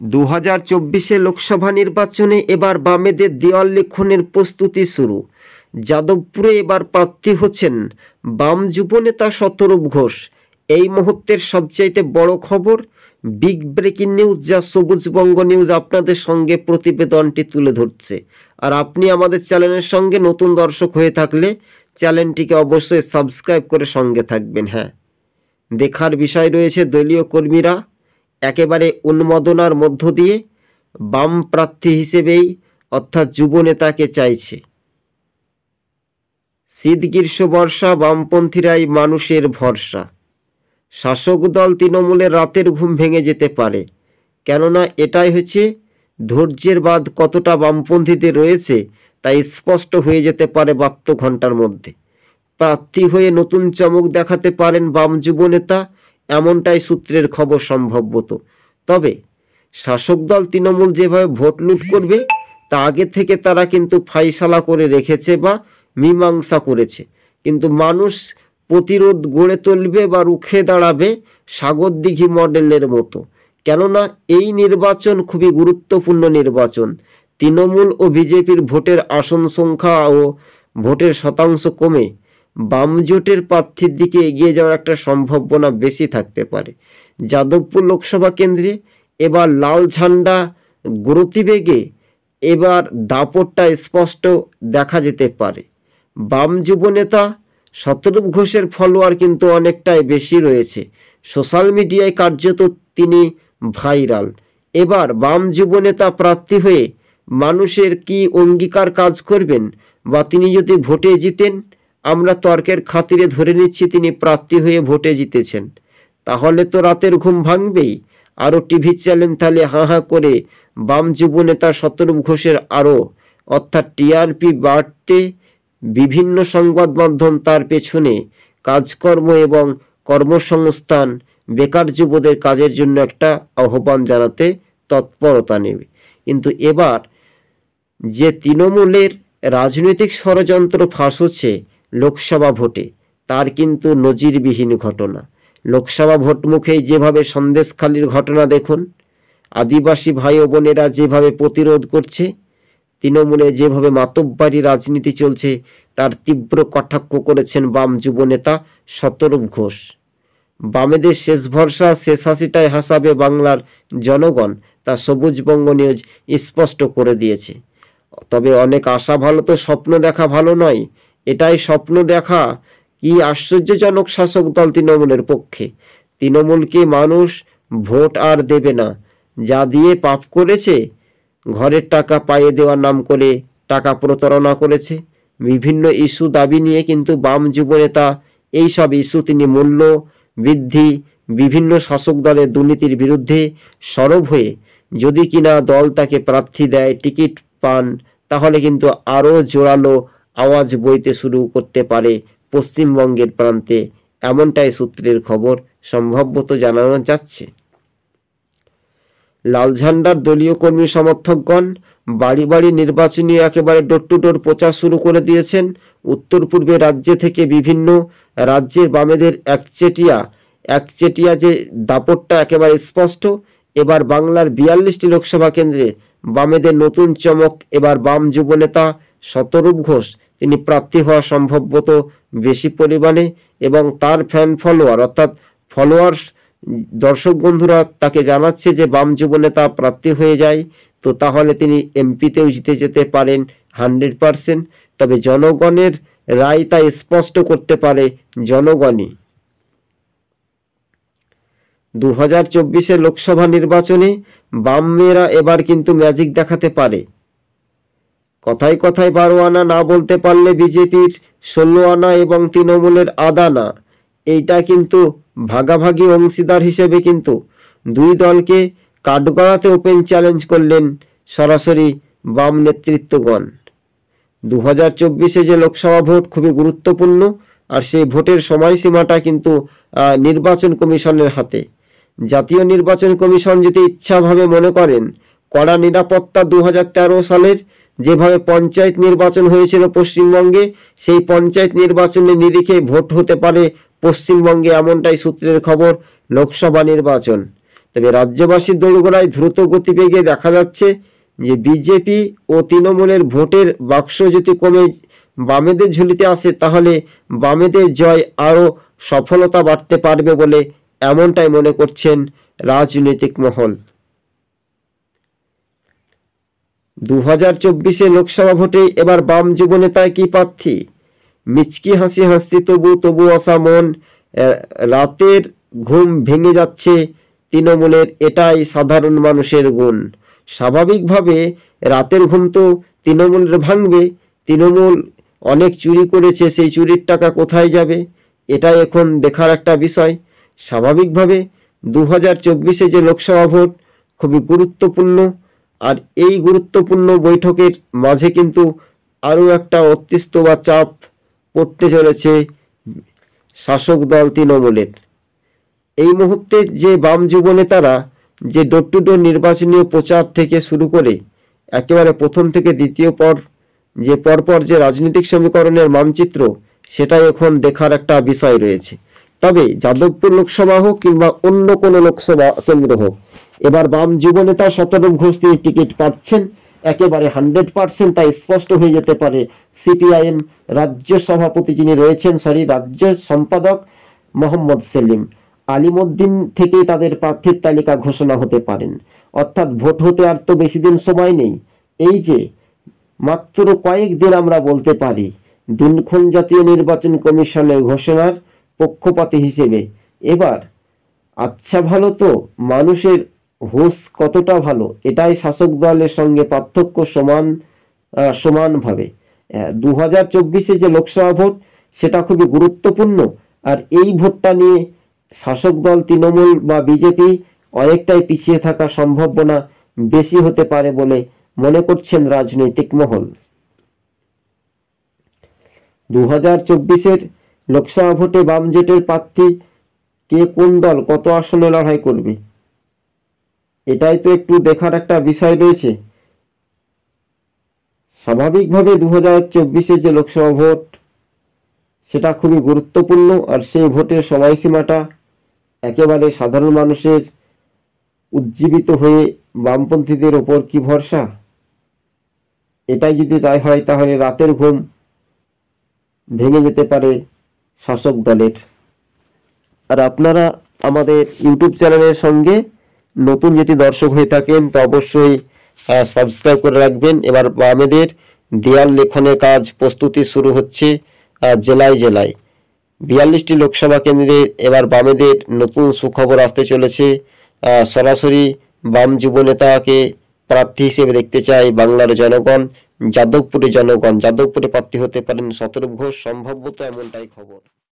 2024 লোকসভা নির্বাচনে এবার বামেদের দেওয়াল লিখনের প্রস্তুতি শুরু। যাদবপুরে এবার প্রার্থী হচ্ছেন বাম যুবনেতা শতরূপ ঘোষ। এই মুহূর্তের সবচাইতে বড় খবর, বিগ ব্রেকিং নিউজ, যা সবুজবঙ্গ নিউজ আপনাদের সঙ্গে প্রতিবেদনটি তুলে ধরছে। আর আপনি আমাদের চ্যানেলের সঙ্গে নতুন দর্শক হয়ে থাকলে চ্যানেলটিকে অবশ্যই সাবস্ক্রাইব করে সঙ্গে থাকবেন। হ্যাঁ, দেখার বিষয় রয়েছে, দলীয় কর্মীরা একেবারে উন্মাদনার মধ্য দিয়ে বাম প্রার্থী হিসেবেই অর্থাৎ যুবনেতাকে চাইছে। শীত গ্রীষ্ম বর্ষা, বামপন্থীরাই মানুষের ভরসা। শাসক দল তৃণমূলের রাতের ঘুম ভেঙে যেতে পারে, কেননা এটাই হচ্ছে ধৈর্যের বাঁধ কতটা বামপন্থীদের রয়েছে তাই স্পষ্ট হয়ে যেতে পারে 72 ঘন্টার মধ্যে। প্রার্থী হয়ে নতুন চমক দেখাতে পারেন বাম যুবনেতা, এমনটাই সূত্রের খবর সম্ভবত। তবে শাসক দল তৃণমূল যেভাবে ভোট লুট করবে তা আগে থেকে তারা কিন্তু ফাইসালা করে রেখেছে বা মীমাংসা করেছে, কিন্তু মানুষ প্রতিরোধ গড়ে তুলবে বা রুখে দাঁড়াবে সাগরদিঘি মডেলের মতো। কেননা এই নির্বাচন খুবই গুরুত্বপূর্ণ নির্বাচন। তৃণমূল ও বিজেপির ভোটের আসন সংখ্যা ও ভোটের শতাংশ কমে বাম জোটের প্রার্থীর দিকে এগিয়ে যাওয়ার একটা সম্ভাবনা বেশি থাকতে পারে। যাদবপুর লোকসভা কেন্দ্রে এবার লাল ঝান্ডা গতিবেগে এবার দাপটটা স্পষ্ট দেখা যেতে পারে। বাম যুবনেতা শতরূপ ঘোষের ফলোয়ার কিন্তু অনেকটাই বেশি রয়েছে, সোশ্যাল মিডিয়ায় কার্যত তিনি ভাইরাল। এবার বাম যুবনেতা প্রার্থী হয়ে মানুষের কি অঙ্গীকার কাজ করবেন, বা তিনি যদি ভোটে জিতেন, আমরা তর্কের খাতিরে ধরে নিচ্ছি তিনি প্রার্থী হয়ে ভোটে জিতেছেন, তাহলে তো রাতের ঘুম ভাঙবেই। আরও টিভি চ্যানেল তাহলে হাঁ হাঁ করে বাম যুবনেতা শতরূপ ঘোষের আরও অর্থাৎ টিআরপি বাড়তে বিভিন্ন সংবাদ মাধ্যম তার পেছনে কাজকর্ম এবং কর্মসংস্থান, বেকার যুবদের কাজের জন্য একটা আহ্বান জানাতে তৎপরতা নেবে। কিন্তু এবার যে তৃণমূলের রাজনৈতিক ষড়যন্ত্র ফাঁস হচ্ছে লোকসভা ভোটে, তার কিন্তু নজিরবিহীন ঘটনা। লোকসভা ভোট মুখেই যেভাবে সন্দেশখালির ঘটনা দেখুন, আদিবাসী ভাই ও বোনেরা যেভাবে প্রতিরোধ করছে, তৃণমূলে যেভাবে মাতব্বারি রাজনীতি চলছে তার তীব্র কটাক্ষ করেছেন বাম যুবনেতা শতরূপ ঘোষ। বামেদের শেষ ভরসা, শেষ হাসিটাই হাসাবে বাংলার জনগণ, তা সবুজবঙ্গ নিউজ স্পষ্ট করে দিয়েছে। তবে অনেক আশা ভালো তো স্বপ্ন দেখা ভালো নয়, এটাই স্বপ্ন দেখা কি আশ্চর্যজনক শাসক দল তৃণমূলের পক্ষে। তৃণমূলকে মানুষ ভোট আর দেবে না, যা দিয়ে পাপ করেছে, ঘরের টাকা পাইয়ে দেওয়ার নাম করে টাকা প্রতারণা করেছে, বিভিন্ন ইস্যু দাবি নিয়ে কিন্তু বাম যুবনেতা এইসব ইস্যু তিনি মূল্য বৃদ্ধি, বিভিন্ন শাসক দলের দুর্নীতির বিরুদ্ধে সরব হয়ে যদি কিনা দল তাকে প্রার্থী দেয়, টিকিট পান, তাহলে কিন্তু আরও জোরালো আওয়াজ বইতে শুরু করতে পারে পশ্চিমবঙ্গের প্রান্তে, এমনটাই সূত্রের খবর সম্ভবত জানানো যাচ্ছে। লাল ঝান্ডার দলীয় কর্মী সমর্থকগণ বাড়ি বাড়ি নির্বাচনী একেবারে ডোর টু ডোর প্রচার শুরু করে দিয়েছেন। উত্তর পূর্বে রাজ্যে থেকে বিভিন্ন রাজ্যের বামেদের একচেটিয়া যে দাপটটা একেবারে স্পষ্ট। এবার বাংলার 42টি লোকসভা কেন্দ্রে বামেদের নতুন চমক। এবার বাম যুবনেতা শতরূপ ঘোষ তিনি প্রার্থী হওয়া সম্ভবত বেশি পরিমাণে, এবং তার ফ্যান ফলোয়ার অর্থাৎ ফলোয়ার্স দর্শক বন্ধুরা তাকে জানাচ্ছে যে বাম যুবনেতা প্রার্থী হয়ে যায় তো তাহলে তিনি এমপিতেও জিতে যেতে পারেন 100%। তবে জনগণের রায় তা স্পষ্ট করতে পারে জনগণই। 2024 লোকসভা নির্বাচনে বামেরা এবার কিন্তু ম্যাজিক দেখাতে পারে। কথায় কথায় 12 আনা না বলতে পারলে বিজেপির 16 আনা এবং তৃণমূলের আদানা, এইটা কিন্তু ভাগাভাগি অংশীদার হিসেবে কিন্তু দুই দলকে কাঠগড়াতে ওপেন চ্যালেঞ্জ করলেন সরাসরি বাম নেতৃত্বগণ। 2024 যে লোকসভা ভোট খুবই গুরুত্বপূর্ণ, আর সেই ভোটের সময়সীমাটা কিন্তু নির্বাচন কমিশনের হাতে। জাতীয় নির্বাচন কমিশন যদি ইচ্ছাভাবে মনে করেন, কড়া নিরাপত্তা 2013 সালের যেভাবে পঞ্চায়েত নির্বাচন হয়েছিল পশ্চিমবঙ্গে, সেই পঞ্চায়েত নির্বাচনের নিরিখে ভোট হতে পারে পশ্চিমবঙ্গে, এমনটাই সূত্রের খবর। লোকসভা নির্বাচন তবে রাজ্যবাসীর দোরগোড়ায় দ্রুত গতিবেগে দেখা যাচ্ছে যে বিজেপি ও তৃণমূলের ভোটের বাক্স যদি কমে বামেদের ঝুলিতে আসে, তাহলে বামেদের জয় আরও সফলতা বাড়তে পারবে বলে এমনটাই মনে করছেন রাজনৈতিক মহল। 2024 লোকসভা ভোটে এবার বাম যুবনেতায় কি প্রার্থী? মিচকি হাসি হাসছি তবু আসা মন, রাতের ঘুম ভেঙে যাচ্ছে তৃণমূলের, এটাই সাধারণ মানুষের গুণ। স্বাভাবিকভাবে রাতের ঘুম তো তৃণমূলের ভাঙবে। তৃণমূল অনেক চুরি করেছে, সেই চুরির টাকা কোথায় যাবে, এটাই এখন দেখার একটা বিষয়। স্বাভাবিকভাবে 2024 যে লোকসভা ভোট খুবই গুরুত্বপূর্ণ, আর এই গুরুত্বপূর্ণ বৈঠকের মাঝে কিন্তু আরও একটা অতিষ্ঠ বা চাপ পড়তে চলেছে শাসক দল তৃণমূলের। এই মুহূর্তে যে বাম যুব নেতারা যে ডোর টু ডোর নির্বাচনীয় প্রচার থেকে শুরু করে একেবারে প্রথম থেকে দ্বিতীয় পরপর যে রাজনৈতিক সমীকরণের মানচিত্র, সেটাই এখন দেখার একটা বিষয় রয়েছে। তবে যাদবপুর লোকসভা হোক কিংবা অন্য কোনো লোকসভা কেন্দ্র হোক, এবার বাম যুবনেতা শতরূপ ঘোষ তিনি টিকিট পাচ্ছেন একেবারে 100%, তাই স্পষ্ট হয়ে যেতে পারে সিপিআইএম রাজ্য সভাপতি যিনি রয়েছেন, রাজ্য সম্পাদক মোহাম্মদ সেলিম আলিমুদ্দিন থেকে তাদের প্রার্থীর তালিকা ঘোষণা হতে পারেন। অর্থাৎ ভোট হতে আর তো বেশি দিন সময় নেই। এই যে মাত্র কয়েকদিন আমরা বলতে পারি, দিনক্ষণ জাতীয় নির্বাচন কমিশনের ঘোষণার পক্ষপাতী হিসেবে এবার আচ্ছা ভালো তো মানুষের হুঁশ কতটা ভালো, এটাই শাসক দলের সঙ্গে পার্থক্য সমানভাবে। 2024 যে লোকসভা ভোট সেটা খুবই গুরুত্বপূর্ণ, আর এই ভোটটা নিয়ে শাসক দল তৃণমূল বা বিজেপি অনেকটাই পিছিয়ে থাকার সম্ভাবনা বেশি হতে পারে বলে মনে করছেন রাজনৈতিক মহল। 2024 লোকসভা ভোটে বাম জোটের প্রার্থী কে, কোন দল কত আসনে লড়াই করবে, এটাই তো একটু দেখার একটা বিষয় রয়েছে। স্বাভাবিকভাবে 2024 যে লোকসভা ভোট সেটা খুবই গুরুত্বপূর্ণ, আর সেই ভোটের সময়সীমাটা একেবারে সাধারণ মানুষের উজ্জীবিত হয়ে বামপন্থীদের ওপর কি ভরসা, এটাই যদি তাই হয় তাহলে রাতের ঘুম ভেঙে যেতে পারে শাসক দলের। আর আপনারা আমাদের ইউটিউব চ্যানেলের সঙ্গে নতুন যদি দর্শক হয়ে থাকেন তো অবশ্যই সাবস্ক্রাইব করে রাখবেন। এবার বামেদের দেয়াল লেখনের কাজ প্রস্তুতি শুরু হচ্ছে জেলায় জেলায়। 42টি লোকসভা কেন্দ্রে এবার বামেদের নতুন সুখবর আসতে চলেছে। সরাসরি বাম যুবনেতাকে প্রার্থী হিসেবে দেখতে চায় বাংলার জনগণ, যাদবপুরে প্রার্থী হতে পারেন শতরূপ ঘোষ, সম্ভবত এমনটাই খবর।